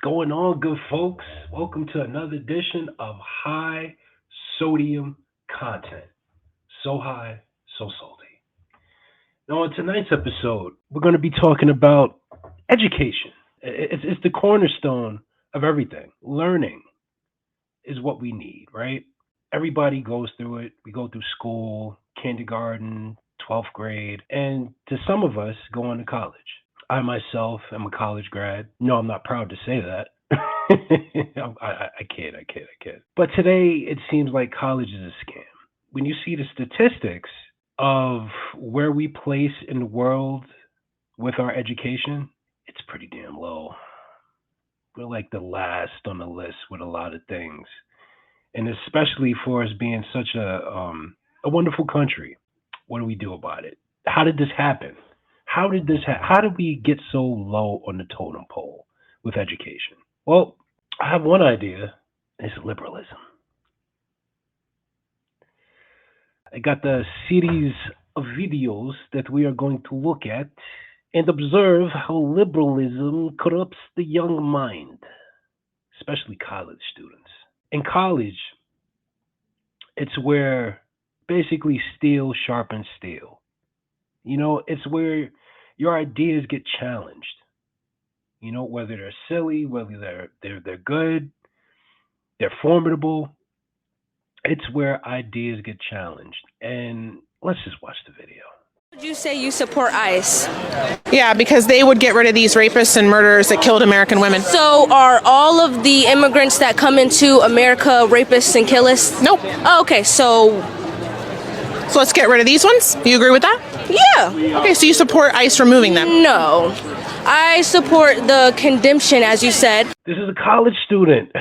going on, good folks? Welcome to another edition of High Sodium Content. So high, so salty. Now, on tonight's episode, we're going to be talking about education. It's the cornerstone of everything. Learning is what we need, right? Everybody goes through it. We go through school, kindergarten, 12th grade, and to some of us, go on to college. I myself am a college grad. No, I'm not proud to say that. I kid, I kid, I kid. But today, it seems like college is a scam. When you see the statistics of where we place in the world with our education, it's pretty damn low. We're like the last on the list with a lot of things, and especially for us being such a wonderful country. What do we do about it? How did this happen? How did we get so low on the totem pole with education? Well, I have one idea. It's liberalism. I got the series of videos that we are going to look at and observe how liberalism corrupts the young mind, especially college students. In college, it's where basically steel sharpens steel. It's where your ideas get challenged. Whether they're silly, whether they're good, they're formidable. It's where ideas get challenged. And let's just watch the video. Would you say you support ICE? Yeah, because they would get rid of these rapists and murderers that killed American women. So are all of the immigrants that come into America rapists and killers? Nope. Oh, okay, so let's get rid of these ones. You agree with that? yeah. Okay, so you support ICE removing them. No. I support the condemnation, as you said. This is a college student.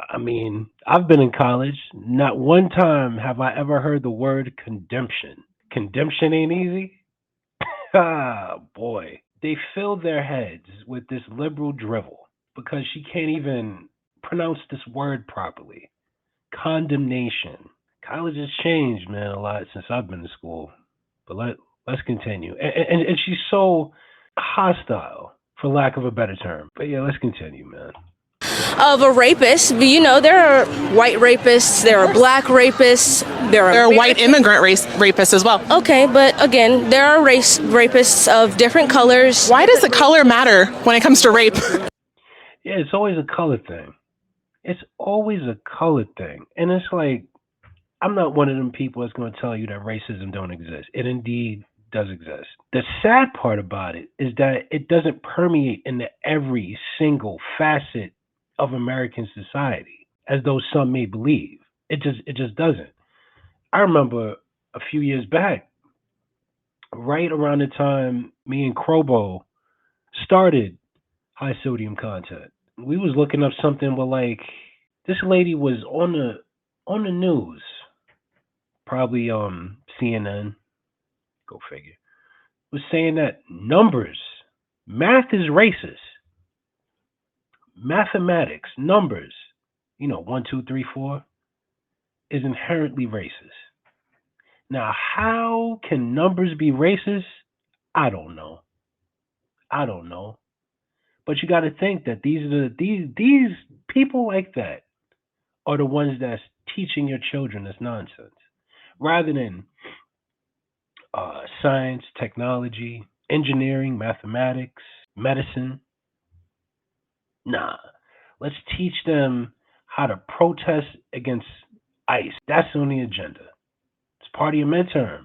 I mean, I've been in college. Not one time have I ever heard the word condemnation. Condemnation ain't easy. Ah, boy. They filled their heads with this liberal drivel because she can't even pronounce this word properly. Condemnation. College has changed, man, a lot since I've been to school. But let's continue. And she's so hostile, for lack of a better term. But yeah, let's continue, man. Of a rapist, but there are white rapists, there are black rapists, There are white immigrant rapists as well. Okay, but again, there are rapists of different colors. Why does the color matter when it comes to rape? Yeah, it's always a color thing. It's always a color thing. And it's like, I'm not one of them people that's going to tell you that racism don't exist. It indeed does exist. The sad part about it is that it doesn't permeate into every single facet of American society, as though some may believe. It just doesn't. I remember a few years back, right around the time me and Crobo started high sodium content, we was looking up something where like this lady was on the news, probably CNN, go figure, was saying that math is racist. Mathematics, numbers, 1, 2, 3, 4, is inherently racist. Now, how can numbers be racist? I don't know. But you got to think that these people like that are the ones that's teaching your children this nonsense, rather than science, technology, engineering, mathematics, medicine. Nah, let's teach them how to protest against ICE. That's on the agenda. It's part of your midterm.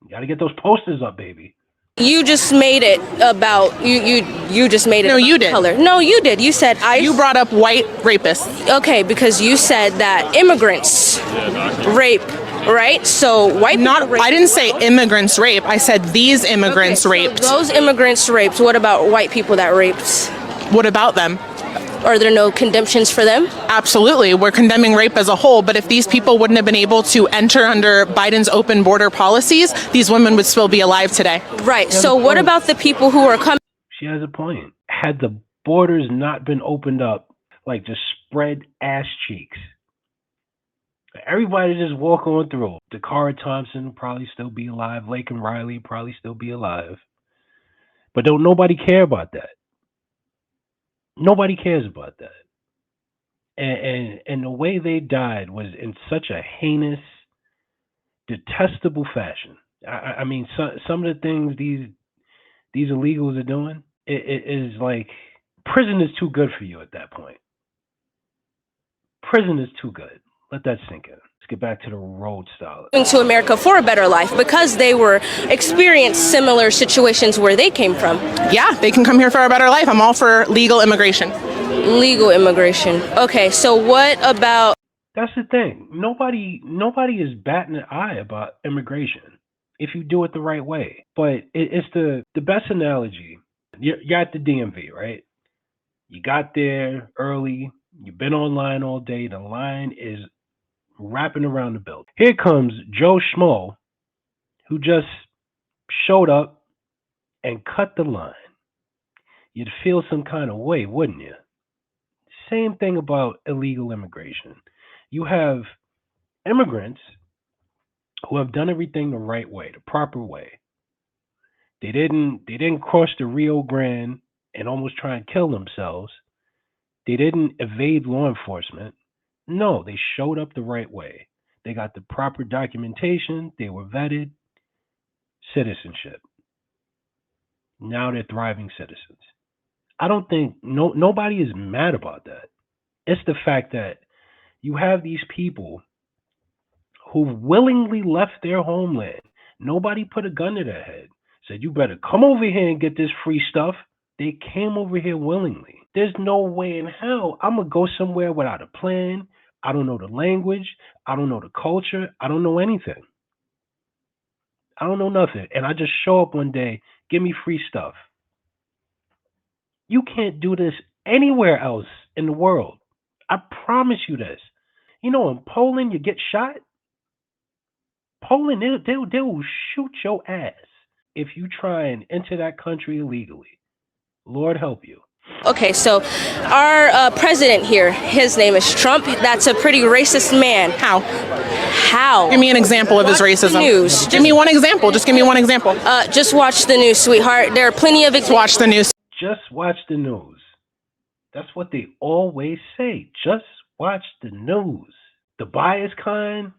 You got to get those posters up, baby. You just made it about you just made it. No, about you did. Color. No, you did. You said ICE. You brought up white rapists. Okay, because you said that immigrants rape, right? So white people rape. I didn't say immigrants rape. I said these immigrants raped. So those immigrants raped. What about white people that raped? What about them? Are there no condemnations for them? Absolutely. We're condemning rape as a whole, but if these people wouldn't have been able to enter under Biden's open border policies, these women would still be alive today. Right. So what about the people who are coming? She has a point. Had the borders not been opened up, like just spread ass cheeks, everybody just walk on through. Dakara Thompson will probably still be alive. Laken Riley probably still be alive. But don't nobody care about that. Nobody cares about that. And the way they died was in such a heinous, detestable fashion. I mean, some of the things these illegals are doing, it is like prison is too good for you at that point. Prison is too good. Let that sink in. Let's get back to the road style. To America for a better life because they were experienced similar situations where they came from. Yeah, they can come here for a better life. I'm all for legal immigration. Legal immigration. Okay, so what about... That's the thing. Nobody is batting an eye about immigration if you do it the right way. But it's the best analogy. You're at the DMV, right? You got there early. You've been online all day. The line is wrapping around the building. Here comes Joe Schmo, who just showed up and cut the line. You'd feel some kind of way, wouldn't you? Same thing about illegal immigration. You have immigrants who have done everything the right way, the proper way. They didn't cross the Rio Grande and almost try and kill themselves. They didn't evade law enforcement. No, they showed up the right way. They got the proper documentation. They were vetted. Citizenship. Now they're thriving citizens. I don't think nobody is mad about that. It's the fact that you have these people who willingly left their homeland. Nobody put a gun to their head. Said, you better come over here and get this free stuff. They came over here willingly. There's no way in hell I'm going to go somewhere without a plan. I don't know the language. I don't know the culture. I don't know anything. I don't know nothing. And I just show up one day, give me free stuff. You can't do this anywhere else in the world. I promise you this. You know, in Poland, you get shot. Poland, they will shoot your ass if you try and enter that country illegally. Lord help you. Okay, so our president here, his name is Trump. That's a pretty racist man. How? Give me an example of his racism. News. Give me one example. Just give me one example. Just watch the news, sweetheart. There are plenty of examples. Watch the news. Just watch the news. That's what they always say. Just watch the news. The bias kind,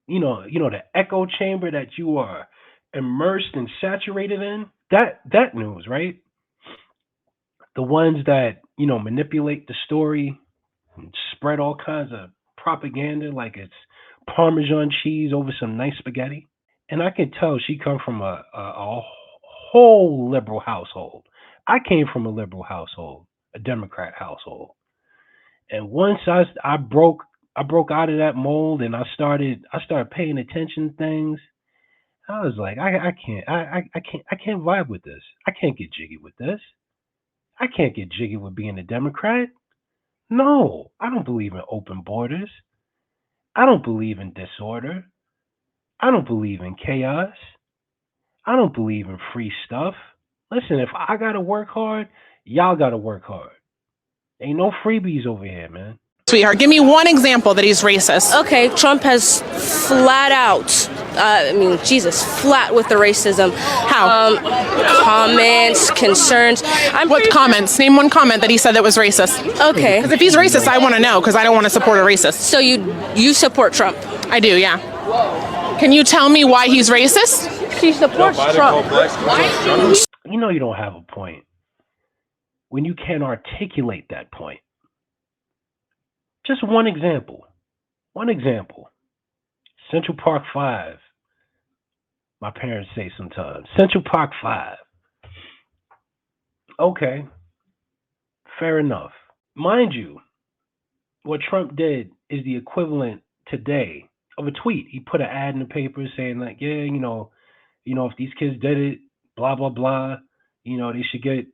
you know, the echo chamber that you are immersed and saturated in. That news, right? The ones that, manipulate the story and spread all kinds of propaganda like it's Parmesan cheese over some nice spaghetti. And I can tell she come from a whole liberal household. I came from a liberal household, a Democrat household. And once I broke out of that mold and I started paying attention to things, I was like, I can't vibe with this. I can't get jiggy with this. I can't get jiggy with being a Democrat. No, I don't believe in open borders. I don't believe in disorder. I don't believe in chaos. I don't believe in free stuff. Listen, if I gotta work hard, y'all gotta work hard. Ain't no freebies over here, man. Sweetheart, give me one example that he's racist. Okay, Trump has flat out, flat with the racism. How? Comments, concerns. What comments? Name one comment that he said that was racist. Okay. Because if he's racist, I want to know, because I don't want to support a racist. So you support Trump? I do, yeah. Can you tell me why he's racist? She supports Trump. You know you don't have a point when you can't articulate that point. Just one example. Central Park 5. My parents say sometimes. Central Park 5. Okay. Fair enough. Mind you, what Trump did is the equivalent today of a tweet. He put an ad in the paper saying like, yeah, if these kids did it, blah, blah, blah, they should get,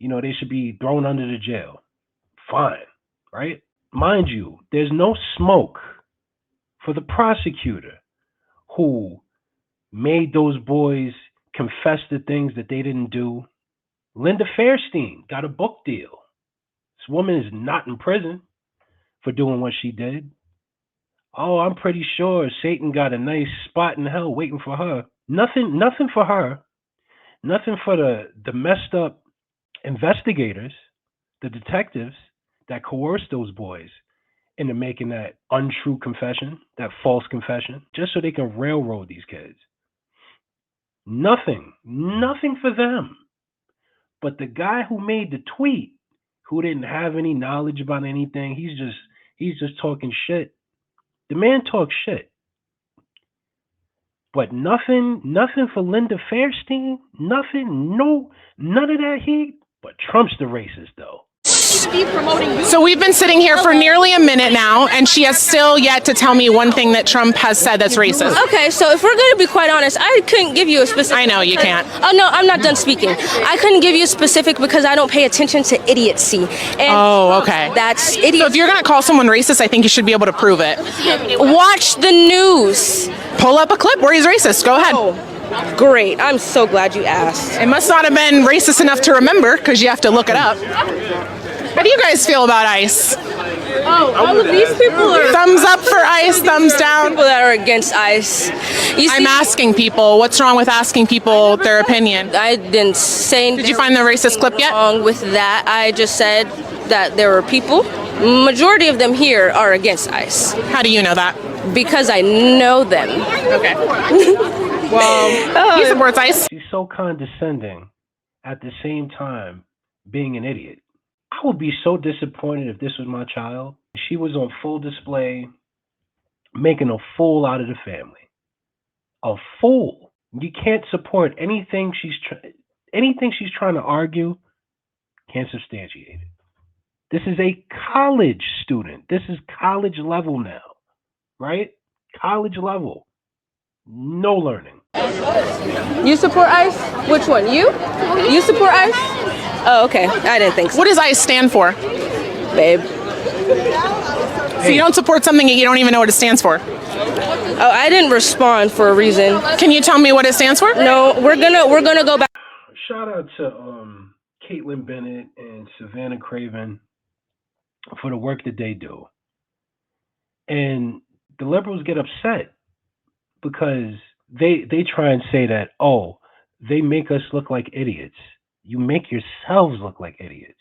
they should be thrown under the jail. Fine, right? Mind you, there's no smoke for the prosecutor who made those boys confess to things that they didn't do. Linda Fairstein got a book deal. This woman is not in prison for doing what she did. Oh, I'm pretty sure Satan got a nice spot in hell waiting for her. Nothing for her. Nothing for the messed up investigators, the detectives that coerced those boys into making that untrue confession, that false confession, just so they can railroad these kids. Nothing for them. But the guy who made the tweet, who didn't have any knowledge about anything, he's just talking shit. The man talks shit. But nothing for Linda Fairstein, none of that heat. But Trump's the racist though. So we've been sitting here for nearly a minute now, and she has still yet to tell me one thing that Trump has said that's racist. Okay, so if we're going to be quite honest, I couldn't give you a specific. I know, you can't. Oh, no, I'm not done speaking. I couldn't give you a specific because I don't pay attention to idiocy. And okay. That's idiot. So if you're going to call someone racist, I think you should be able to prove it. Watch the news. Pull up a clip where he's racist. Go ahead. Oh, great. I'm so glad you asked. It must not have been racist enough to remember because you have to look it up. How do you guys feel about ICE? Oh, all of these people are... Thumbs up for ICE, thumbs down. People that are against ICE. I'm asking people. What's wrong with asking people their opinion? I didn't say anything. Did you find the racist clip yet? Wrong with that. I just said that there were people. Majority of them here are against ICE. How do you know that? Because I know them. Okay. Well, he supports ICE. She's so condescending at the same time being an idiot. I would be so disappointed if this was my child. She was on full display, making a fool out of the family. A fool. You can't support anything she's trying to argue. Can't substantiate it. This is a college student. This is college level now, right? College level. No learning. You support ICE? Which one? You? You support ICE? Oh, okay. I didn't think so. What does ICE stand for? Babe. So you don't support something that you don't even know what it stands for? Oh, I didn't respond for a reason. Can you tell me what it stands for? No, we're gonna go back. Shout out to Caitlin Bennett and Savannah Craven for the work that they do. And the liberals get upset because they try and say that, oh, they make us look like idiots. You make yourselves look like idiots.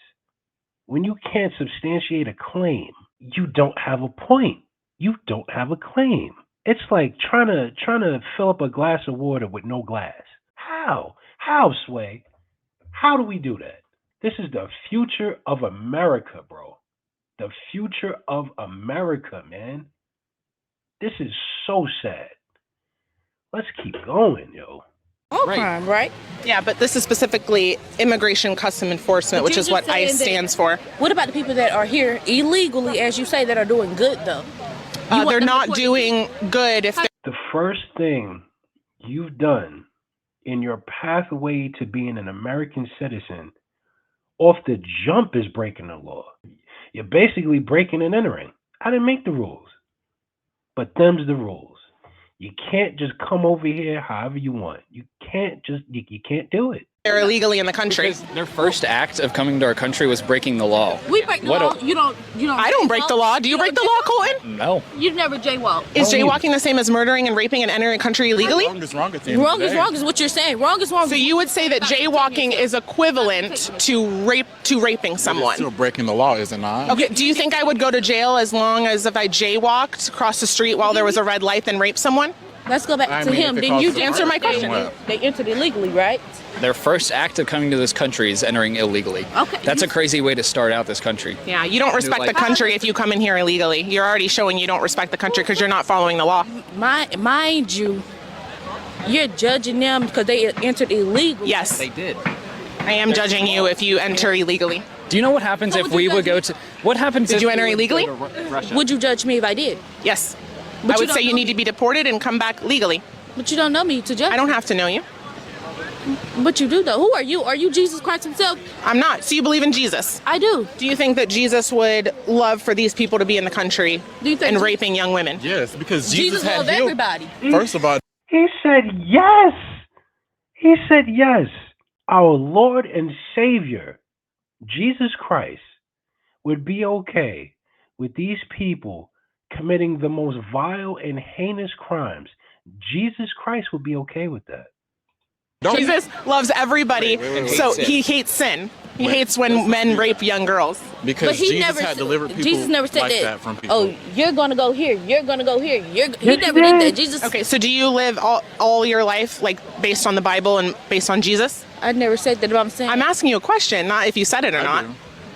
When you can't substantiate a claim, you don't have a point. You don't have a claim. It's like trying to fill up a glass of water with no glass. How? How, Sway? How do we do that? This is the future of America, bro. The future of America, man. This is so sad. Let's keep going, yo. Crime, right? Yeah, but this is specifically Immigration Custom Enforcement, which is what ICE stands for. What about the people that are here illegally, as you say, that are doing good, though? They're not doing good if they're... The first thing you've done in your pathway to being an American citizen off the jump is breaking the law. You're basically breaking and entering. I didn't make the rules, but them's the rules. You can't just come over here however you want. You can't do it. They're illegally in the country. Because their first act of coming to our country was breaking the law. We break the law. You don't. I don't break the law. Do you break the law, Colton? No. You've never jaywalked. Is jaywalking the same as murdering and raping and entering a country illegally? Wrong is wrong at the end of Wrong the is day. wrong is what you're saying. Wrong is wrong. So you would say that jaywalking is equivalent to raping someone? Still breaking the law, is it not? Okay, do you think I would go to jail as long as if I jaywalked across the street while there was a red light and raped someone? Let's go back I to mean, him. if it Then you costs answer my question. They entered illegally, right? Their first act of coming to this country is entering illegally. Okay. That's a crazy way to start out this country. Yeah, you don't respect the country if you come in here illegally. You're already showing you don't respect the country because you're not following the law. Mind you, you're judging them because they entered illegally. Yes, They did. I am judging you if you enter illegally. Do you know what happens if we would go to... What happens Did if you we enter would go illegally? to Russia? Would you judge me if I did? Yes. But I you would don't say you know need to be deported and come back legally. But you don't know me to judge. I don't have to know you. But you do, though. Who are you? Are you Jesus Christ himself? I'm not. So you believe in Jesus? I do. Do you think that Jesus would love for these people to be in the country Do you think and Je- raping young women? Yes, because Jesus had loves healed. everybody. First of all, He said yes. He said yes. Our Lord and Savior, Jesus Christ, would be okay with these people committing the most vile and heinous crimes. Jesus Christ would be okay with that. Jesus loves everybody, wait. so Hates he hates sin. He hates when men rape young girls. Because But he Jesus never had said- delivered people Jesus never said like that. that from people. Oh, you're gonna go here. You're gonna go here. He Yes, never he did did. that. Jesus. Okay, so do you live all your life like based on the Bible and based on Jesus? I never said that. But I'm saying. I'm asking you a question, not if you said it or I not. do.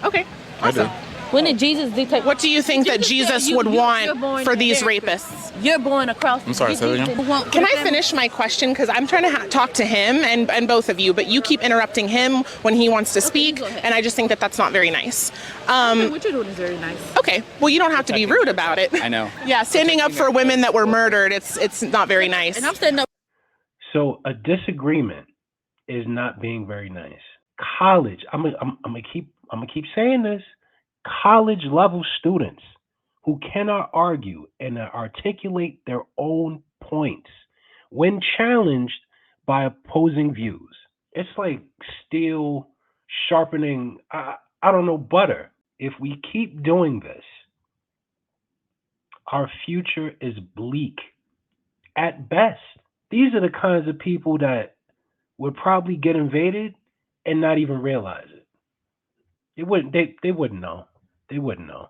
Okay, I do. awesome. When did Jesus dictate? What do you think that Jesus would want for these rapists? You're born across. I'm sorry, say that again? Can I finish my question? Because I'm trying to talk to him and both of you, but you keep interrupting him when he wants to speak, go ahead. and I just think that that's not very nice. What you're doing is very nice. Okay, well, you don't have to be rude about it. I know. Yeah, standing up for women that were murdered, it's not very nice. And I'm standing up. So a disagreement is not being very nice. College, I'm gonna keep saying this. College level students who cannot argue and articulate their own points when challenged by opposing views. It's like steel sharpening, I don't know, butter. If we keep doing this, our future is bleak at best. These are the kinds of people that would probably get invaded and not even realize it. They wouldn't know. They wouldn't know.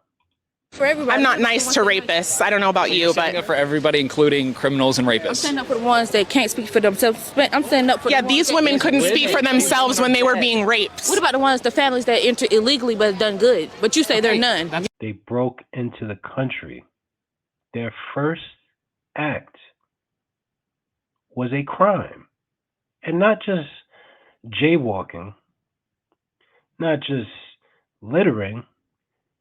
For everybody. I'm not nice to rapists. I don't know about you, Standing up but for everybody, including criminals and I'm rapists. standing up for the ones that can't speak for themselves. I'm standing up for yeah, the ones these that women can. couldn't speak for themselves when they were being raped. What about the ones, the families that enter illegally but have done good? But you say they're none. They broke into the country. Their first act was a crime. And not just jaywalking, not just littering.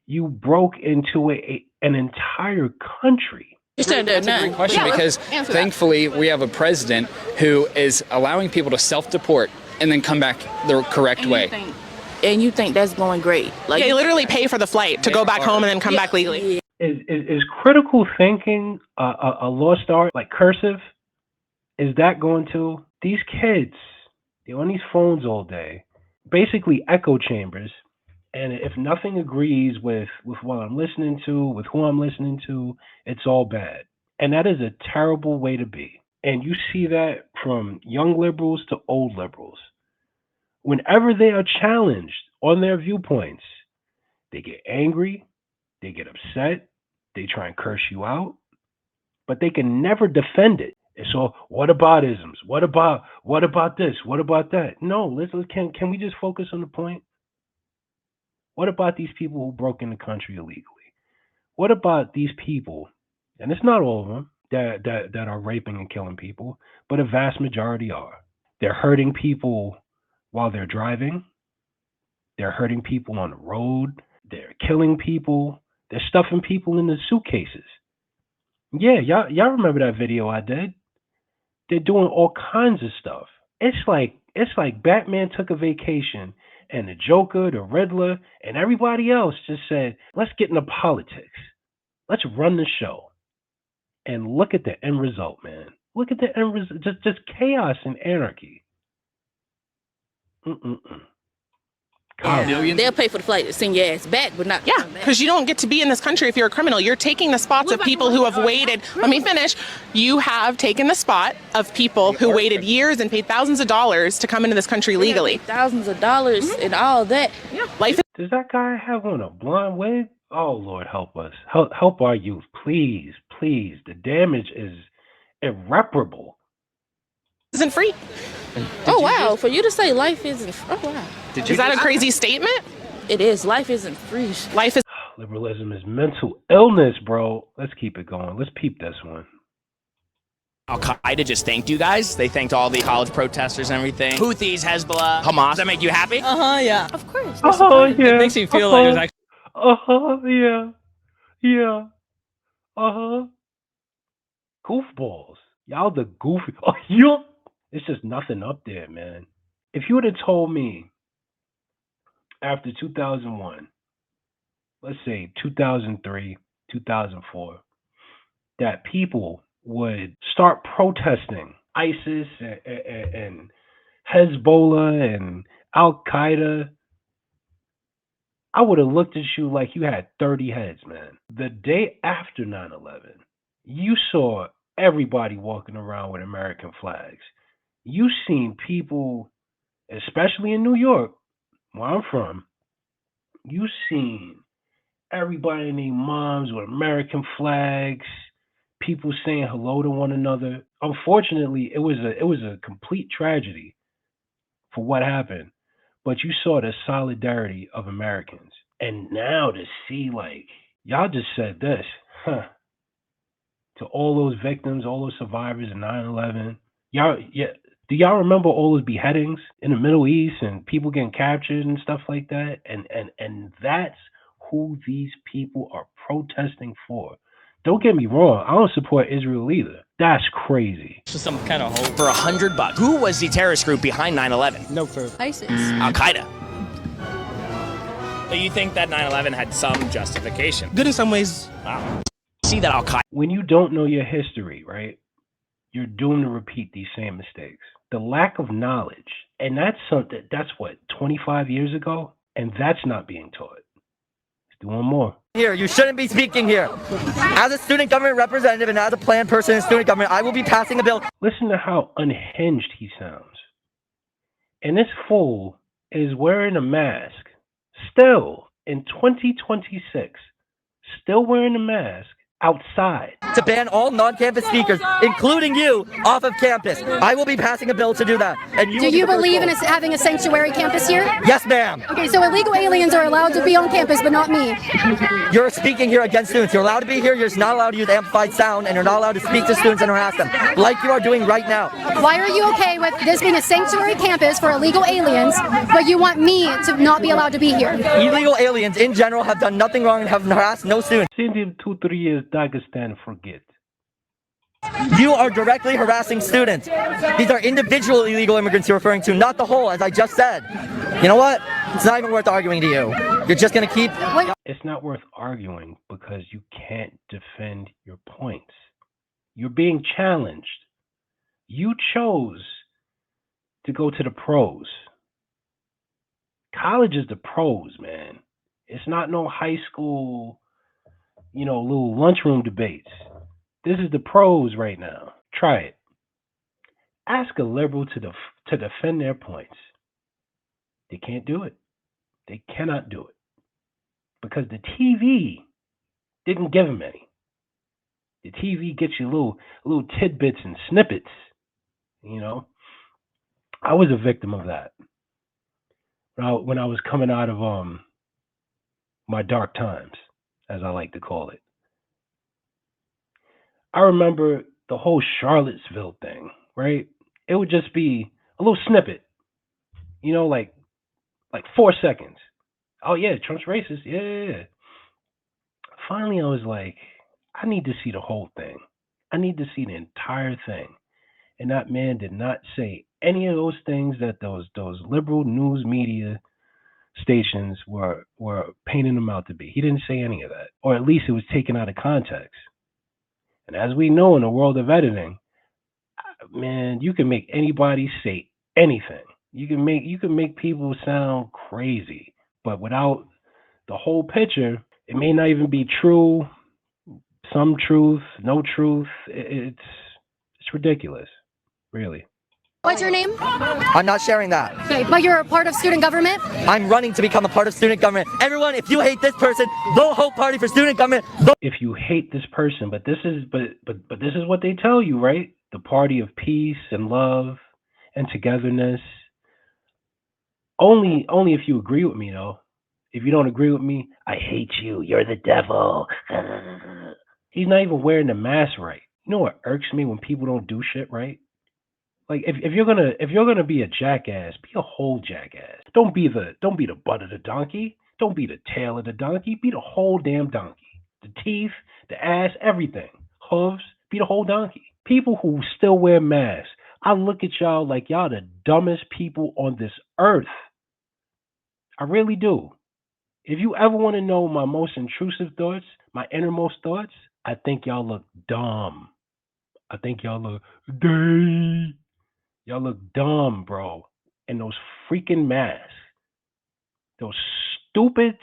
You broke into an entire country. You said they're That's a great none. question Yeah, because let's answer that. thankfully we have a president who is allowing people to self-deport and then come back the correct way. And you think that's going great? Like They literally pay for the flight to go back home and then come back legally. Is critical thinking a lost art like cursive? Is that going to? These kids, they're on these phones all day, basically echo chambers. And if nothing agrees with what I'm listening to, with who I'm listening to, it's all bad. And that is a terrible way to be. And you see that from young liberals to old liberals. Whenever they are challenged on their viewpoints, they get angry, they get upset, they try and curse you out, but they can never defend it. And so, what about isms? What about this? What about that? No, can we just focus on the point? What about these people who broke in the country illegally? What about these people, and it's not all of them that are raping and killing people, but a vast majority are. They're hurting people while they're driving. They're hurting people on the road. They're killing people. They're stuffing people in the suitcases. Yeah, y'all remember that video I did? They're doing all kinds of stuff. It's like Batman took a vacation and the Joker, the Riddler, and everybody else just said, let's get into politics. Let's run the show. And look at the end result, man. Look at the end result. Just chaos and anarchy. They'll pay for the flight to send your ass back, but not. Yeah, because you don't get to be in this country if you're a criminal. You're taking the spots of people who have waited. Let me finish. You have taken the spot of people who waited years and paid thousands of dollars to come into this country legally. Thousands of dollars and all that. Yeah, life Does that guy have on a blonde wig? Oh, Lord, help us. Help our youth. Please, please. The damage is irreparable. isn't free. Oh, wow. For you to say life isn't. Oh, wow. Is that a crazy statement? It is. Life isn't free. Life is. Liberalism is mental illness, bro. Let's keep it going. Let's peep this one. Al-Qaeda just thanked you guys. They thanked all the college protesters and everything. Houthis, Hezbollah, Hamas. Does that make you happy? Yeah. Of course. Oh, yeah. It makes me feel like there's actually Yeah. Yeah. Goofballs. Y'all the goofy. Oh, you. It's just nothing up there, man. If you would have told me after 2001, let's say 2003, 2004, that people would start protesting ISIS and Hezbollah and Al-Qaeda, I would have looked at you like you had 30 heads, man. The day after 9/11, you saw everybody walking around with American flags. You seen people, especially in New York, where I'm from, you seen everybody and their moms with American flags, people saying hello to one another. Unfortunately, it was a complete tragedy for what happened, but you saw the solidarity of Americans. And now to see, like, y'all just said this, huh? To all those victims, all those survivors of 9/11. Y'all, yeah. Do y'all remember all those beheadings in the Middle East and people getting captured and stuff like that? And that's who these people are protesting for. Don't get me wrong, I don't support Israel either. That's crazy. For some kind of hope. For $100. Who was the terrorist group behind 9/11? No clue. ISIS. Al Qaeda. So you think that 9/11 had some justification? Good in some ways. Wow. See that Al Qaeda. When you don't know your history, right, you're doomed to repeat these same mistakes. The lack of knowledge, and that's something, that's what, 25 years ago? And that's not being taught. Let's do one more. Here, you shouldn't be speaking here. As a student government representative and as a planned person in student government, I will be passing a bill. Listen to how unhinged he sounds. And this fool is wearing a mask, still in 2026, still wearing a mask outside. To ban all non-campus speakers, including you, off of campus. I will be passing a bill to do that. And do you believe in having a sanctuary campus here? Yes, ma'am. Okay, so illegal aliens are allowed to be on campus, but not me. You're speaking here against students. You're allowed to be here. You're just not allowed to use amplified sound, and you're not allowed to speak to students and harass them, like you are doing right now. Why are you okay with this being a sanctuary campus for illegal aliens, but you want me to not be allowed to be here? Illegal aliens in general have done nothing wrong and have harassed no students. Send him 2-3 years Dagestan, forget. You are directly harassing students. These are individual illegal immigrants you're referring to, not the whole, as I just said. You know what? It's not even worth arguing to you. You're just going to keep... It's not worth arguing because you can't defend your points. You're being challenged. You chose to go to the pros. College is the pros, man. It's not no high school, little lunchroom debates. This is the pros right now. Try it. Ask a liberal to defend their points. They can't do it. They cannot do it. Because the TV didn't give them any. The TV gets you little tidbits and snippets. I was a victim of that. When I was coming out of my dark times, as I like to call it. I remember the whole Charlottesville thing, right? It would just be a little snippet, like 4 seconds. Oh yeah, Trump's racist. Yeah. Finally, I was like, I need to see the whole thing. I need to see the entire thing. And that man did not say any of those things that those liberal news media stations were painting him out to be. He didn't say any of that, or at least it was taken out of context. And as we know in the world of editing, man, you can make anybody say anything. You can make people sound crazy, but without the whole picture, it may not even be true. Some truth, no truth. It's ridiculous, really. What's your name? I'm not sharing that. Okay, but you're a part of student government? I'm running to become a part of student government. Everyone, if you hate this person, vote Hope Party for student government. If you hate this person, but this is what they tell you, right? The party of peace and love and togetherness. Only if you agree with me, though. If you don't agree with me, I hate you. You're the devil. He's not even wearing the mask right. You know what irks me when people don't do shit right? Like if you're gonna be a jackass, be a whole jackass. Don't be the butt of the donkey. Don't be the tail of the donkey. Be the whole damn donkey. The teeth, the ass, everything. Hooves. Be the whole donkey. People who still wear masks. I look at y'all like y'all the dumbest people on this earth. I really do. If you ever want to know my most intrusive thoughts, my innermost thoughts, I think y'all look dumb. I think y'all look gay. Y'all look dumb, bro. And those freaking masks. Those stupid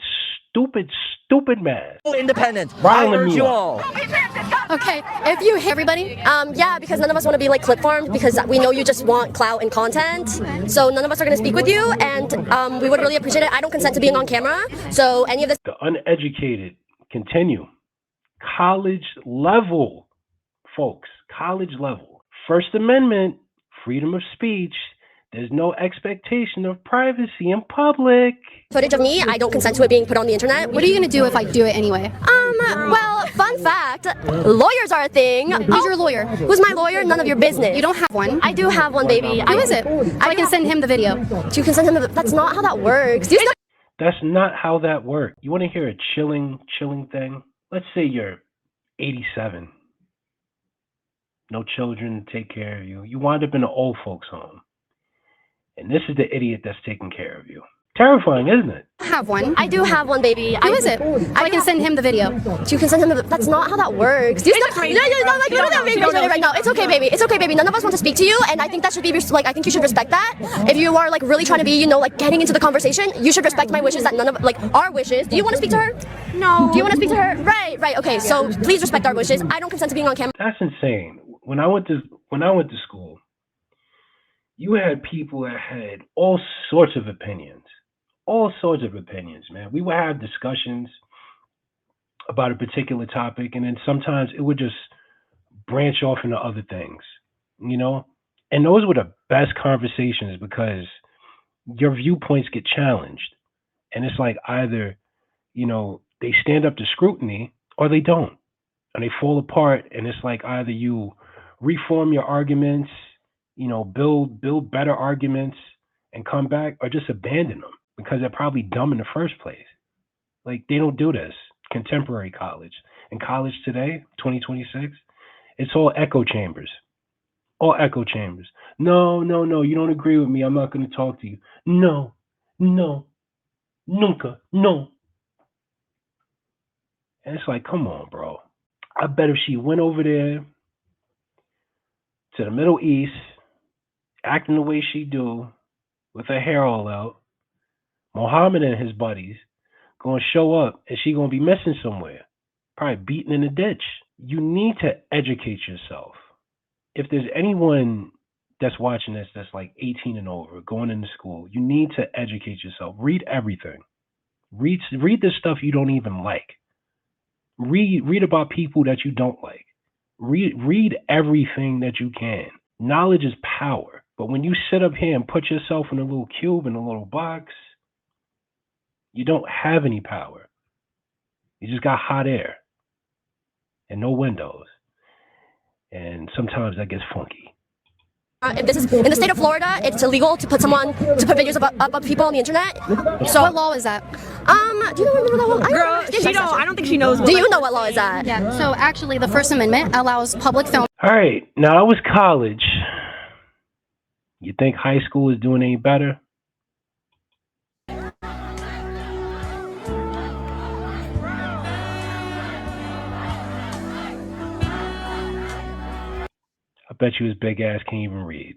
masks. Independent. Riling I urge me you up. all. Okay, if you hit everybody, Yeah, because none of us want to be like clip farmed because we know you just want clout and content. So none of us are going to speak with you, and we would really appreciate it. I don't consent to being on camera, so any of this. The uneducated continue. College level, folks. College level. First Amendment, freedom of speech. There's no expectation of privacy in public. Footage of me, I don't consent to it being put on the internet. what are you gonna do if I do it anyway? Well, fun fact, lawyers are a thing. Who's your lawyer? Who's my lawyer? None of your business. You don't have one. I do have one, baby. Who is it? So I can send him the video. You can send him. That's not how that works. Do you know? That's not how that works. You want to hear a chilling thing? Let's say you're 87. No children to take care of you. You wind up in an old folks home. And this is the idiot that's taking care of you. Terrifying, isn't it? I have one. I do have one, baby. Who is it? So I can send him the video. You can send him. That's not how that works. Do you know? You don't have being right now. It's okay, baby. It's okay, baby. None of us want to speak to you, and I think that should be like. I think you should respect that. If you are like really trying to be, like getting into the conversation, you should respect my wishes. That none of like our wishes. Do you want to speak to her? No. Do you want to speak to her? Right. Okay. So please respect our wishes. I don't consent to being on camera. That's insane. When I went to school, you had people that had all sorts of opinions. All sorts of opinions, man. We would have discussions about a particular topic, and then sometimes it would just branch off into other things, And those were the best conversations because your viewpoints get challenged. And it's like either, they stand up to scrutiny or they don't. And they fall apart, and it's like either you reform your arguments, build better arguments and come back, or just abandon them because they're probably dumb in the first place. Like, they don't do this. Contemporary college. And college today, 2026, it's all echo chambers. All echo chambers. No, you don't agree with me. I'm not going to talk to you. No, nunca, no. And it's like, come on, bro. I bet if she went over there to the Middle East, acting the way she do, with her hair all out, Muhammad and his buddies gonna show up, and she gonna be missing somewhere, probably beaten in a ditch. You need to educate yourself. If there's anyone that's watching this that's like 18 and over, going into school, you need to educate yourself. Read everything. Read the stuff you don't even like. Read about people that you don't like. Read everything that you can. Knowledge is power. But when you sit up here and put yourself in a little cube, in a little box, you don't have any power. You just got hot air and no windows. And sometimes that gets funky. If this is in the state of Florida, it's illegal to put videos of people on the internet. So what law is that? Do you remember that one? Girl, I don't think she knows. Do you know what law is that? Yeah. So actually, the First Amendment allows public film. All right. Now, I was college. You think high school is doing any better? I bet you his big ass can't even read.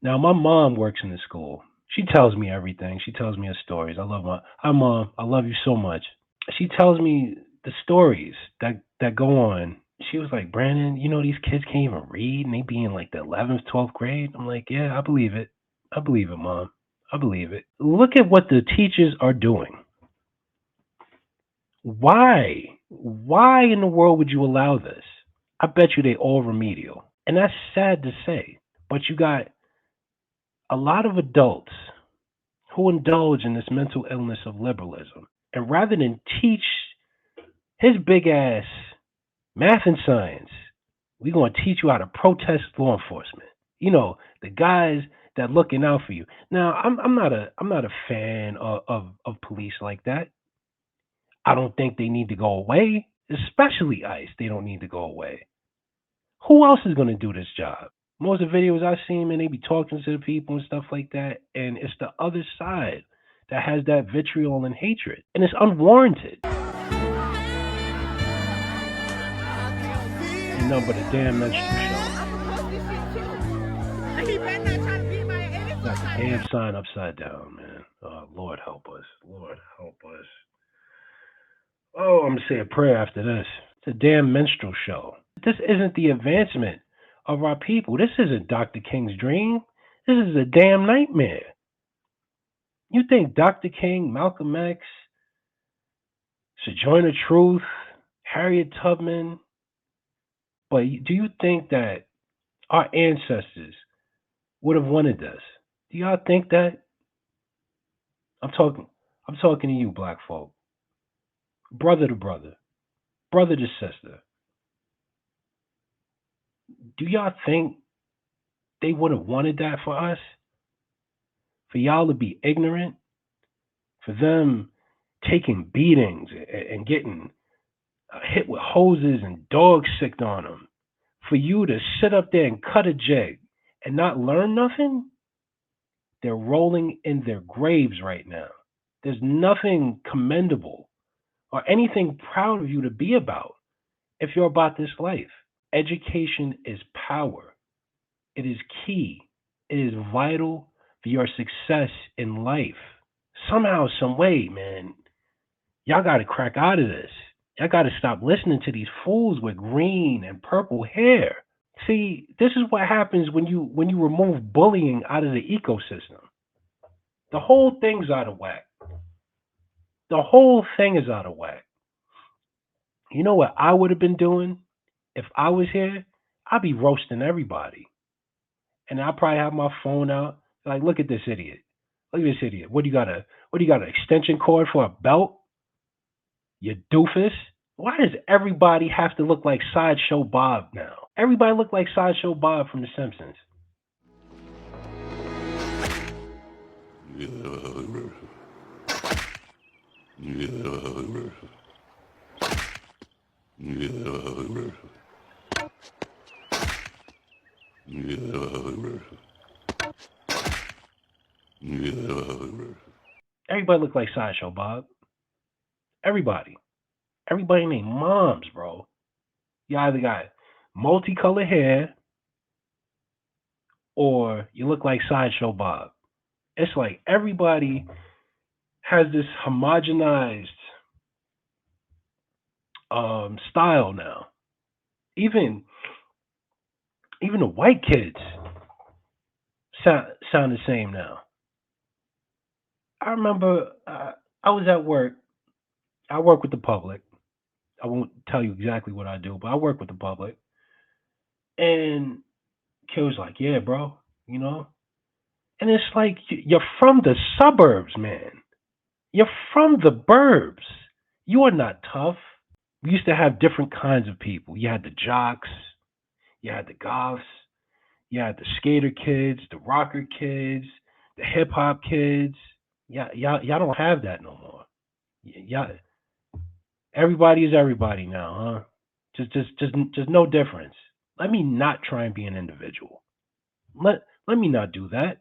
Now, my mom works in the school. She tells me everything. She tells me her stories. Hi, Mom. I love you so much. She tells me the stories that go on. She was like, Brandon, these kids can't even read, and they be in like the 11th, 12th grade. I'm like, yeah, I believe it. I believe it, Mom. I believe it. Look at what the teachers are doing. Why? Why in the world would you allow this? I bet you they all remedial. And that's sad to say. But you got a lot of adults who indulge in this mental illness of liberalism. And rather than teach his big ass math and science, we're going to teach you how to protest law enforcement. The guys that looking out for you. Now, I'm not a fan of police like that. I don't think they need to go away, especially ICE. They don't need to go away. Who else is going to do this job? Most of the videos I've seen, man, they be talking to the people and stuff like that, and it's the other side that has that vitriol and hatred, and it's unwarranted. Ain't nothing but a damn menstrual show. Got the damn sign upside down, man. Oh, Lord help us. Lord help us. Oh, I'm going to say a prayer after this. It's a damn minstrel show. This isn't the advancement of our people. This isn't Dr. King's dream. This is a damn nightmare. You think Dr. King, Malcolm X, Sojourner Truth, Harriet Tubman, but do you think that our ancestors would have wanted this? Do y'all think that? I'm talking to you, black folk. Brother to brother. Brother to sister. Do y'all think they would have wanted that for us? For y'all to be ignorant? For them taking beatings and getting hit with hoses and dogs sicked on them? For you to sit up there and cut a jig and not learn nothing? They're rolling in their graves right now. There's nothing commendable or anything proud of you to be about if you're about this life. Education is power. It is key. It is vital for your success in life. Somehow, some way, man, y'all got to crack out of this. Y'all got to stop listening to these fools with green and purple hair. See, this is what happens when you remove bullying out of the ecosystem. The whole thing's out of whack. The whole thing is out of whack. You know what I would have been doing if I was here? I'd be roasting everybody. And I'd probably have my phone out. Like, look at this idiot. Look at this idiot. What do you got an extension cord for a belt? You doofus. Why does everybody have to look like Sideshow Bob now? Everybody look like Sideshow Bob from The Simpsons. Everybody look like Sideshow Bob. Everybody. Everybody named moms, bro. You either got multicolored hair or you look like Sideshow Bob. It's like everybody has this homogenized style now. Even the white kids sound the same now. I remember I was at work. I work with the public. I won't tell you exactly what I do, but I work with the public. And kid was like, yeah, bro, you know? And it's like, you're from the suburbs, man. You're from the burbs. You are not tough. We used to have different kinds of people. You had the jocks. You had the goths. You had the skater kids, the rocker kids, the hip hop kids. Y'all don't have that no more. Y'all, everybody is everybody now, huh? Just no difference. Let me not try and be an individual. Let me not do that.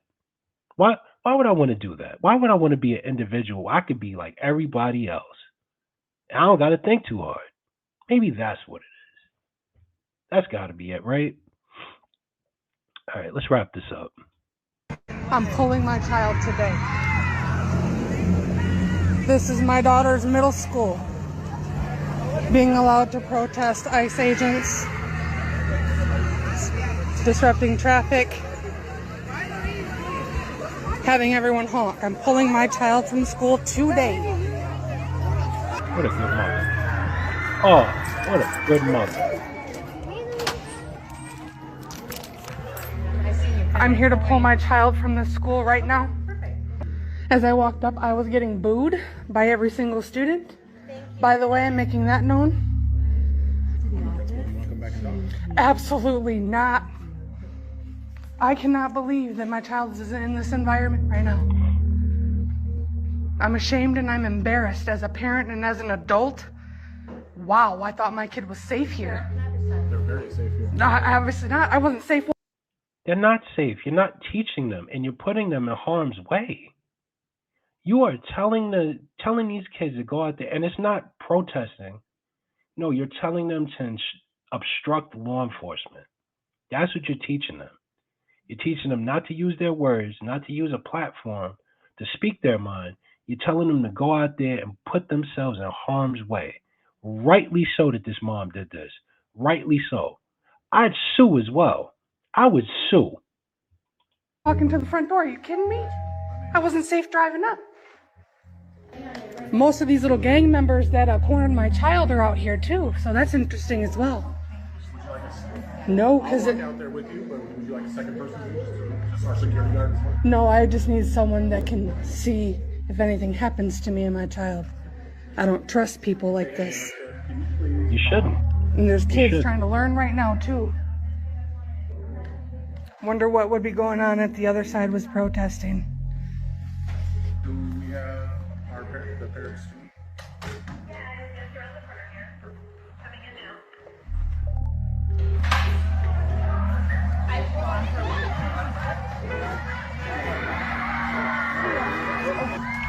Why would I want to do that? Why would I want to be an individual? I could be like everybody else. I don't got to think too hard. Maybe that's what it is. That's got to be it, right? All right, let's wrap this up. I'm pulling my child today. This is my daughter's middle school. Being allowed to protest ICE agents, disrupting traffic, having everyone honk. I'm pulling my child from school today. What a good mother. Oh, what a good mother. I'm here to pull my child from the school right now. As I walked up, I was getting booed by every single student. By the way, I'm making that known. Absolutely not. I cannot believe that my child is in this environment right now. I'm ashamed and I'm embarrassed as a parent and as an adult. Wow, I thought my kid was safe here. They're very safe here. No, obviously not. I wasn't safe. They're not safe. You're not teaching them, and you're putting them in harm's way. You are telling these kids to go out there, and it's not protesting. No, you're telling them to obstruct law enforcement. That's what you're teaching them. You're teaching them not to use their words, not to use a platform to speak their mind. You're telling them to go out there and put themselves in harm's way. Rightly so that this mom did this. Rightly so. I'd sue as well. I would sue. Walking to the front door, are you kidding me? I wasn't safe driving up. Most of these little gang members that cornered my child are out here too, so that's interesting as well. No, because out there with you, but would you like a second person to our security guard? No, I just need someone that can see if anything happens to me and my child. I don't trust people like this. You shouldn't. And there's kids trying to learn right now too. Wonder what would be going on if the other side was protesting. Do we have the parents?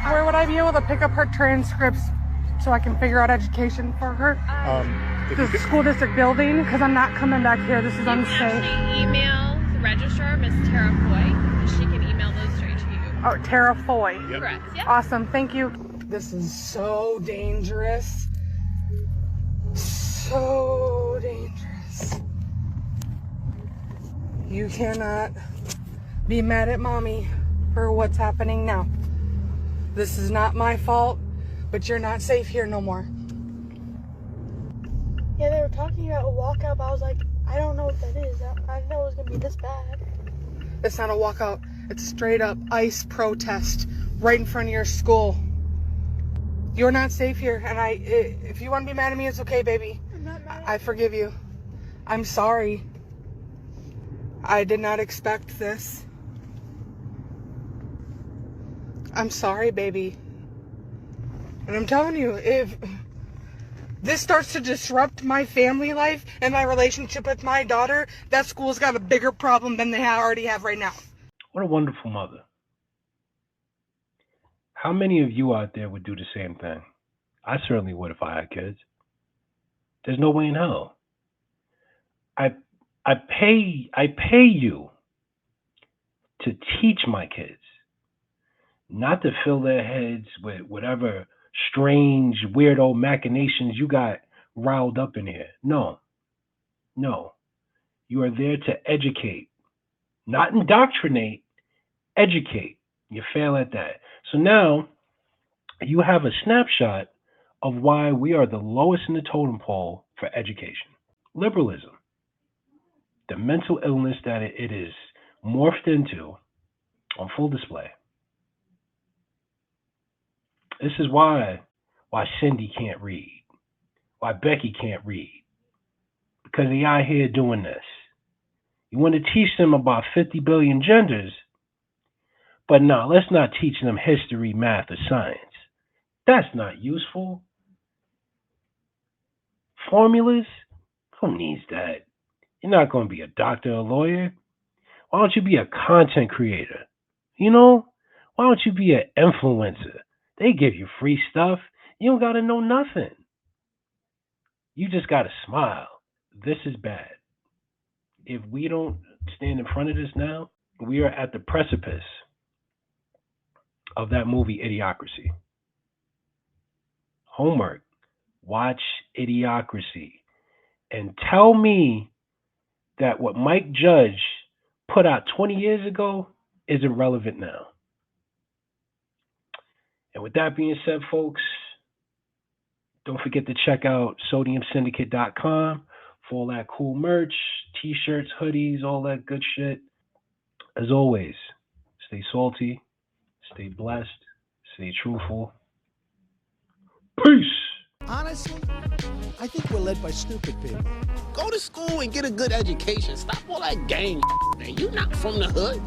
Where would I be able to pick up her transcripts so I can figure out education for her? The school district building, because I'm not coming back here. This is unsafe. Actually email the registrar, Miss Tara Foy, and she can email those straight to you. Oh, Tara Foy. Yep. Correct. Yep. Awesome. Thank you. This is so dangerous. So dangerous. You cannot be mad at mommy for what's happening now. This is not my fault, but you're not safe here no more. Yeah, they were talking about a walkout, but I was like, I don't know what that is. I didn't know it was going to be this bad. It's not a walkout. It's straight up ICE protest right in front of your school. You're not safe here, and if you want to be mad at me, it's okay, baby. I'm not mad. I forgive you. I'm sorry. I did not expect this. I'm sorry, baby. And I'm telling you, if this starts to disrupt my family life and my relationship with my daughter, that school's got a bigger problem than they already have right now. What a wonderful mother. How many of you out there would do the same thing? I certainly would if I had kids. There's no way in hell. I pay you to teach my kids, not to fill their heads with whatever strange, weirdo machinations you got riled up in here. No. You are there to educate, not indoctrinate, educate. You fail at that. So now you have a snapshot of why we are the lowest in the totem pole for education. Liberalism. The mental illness that it is morphed into on full display. This is why Cindy can't read, why Becky can't read, because they out here doing this. You want to teach them about 50 billion genders, but no, let's not teach them history, math, or science. That's not useful. Formulas? Who needs that? You're not going to be a doctor or a lawyer. Why don't you be a content creator? You know? Why don't you be an influencer? They give you free stuff. You don't got to know nothing. You just got to smile. This is bad. If we don't stand in front of this now, we are at the precipice of that movie, Idiocracy. Homework. Watch Idiocracy. And tell me that what Mike Judge put out 20 years ago is irrelevant now. And with that being said, folks, don't forget to check out sodiumsyndicate.com for all that cool merch, t-shirts, hoodies, all that good shit. As always, stay salty, stay blessed, stay truthful. Peace. Honestly, I think we're led by stupid people. Go to school and get a good education. Stop all that gang, man. You're not from the hood.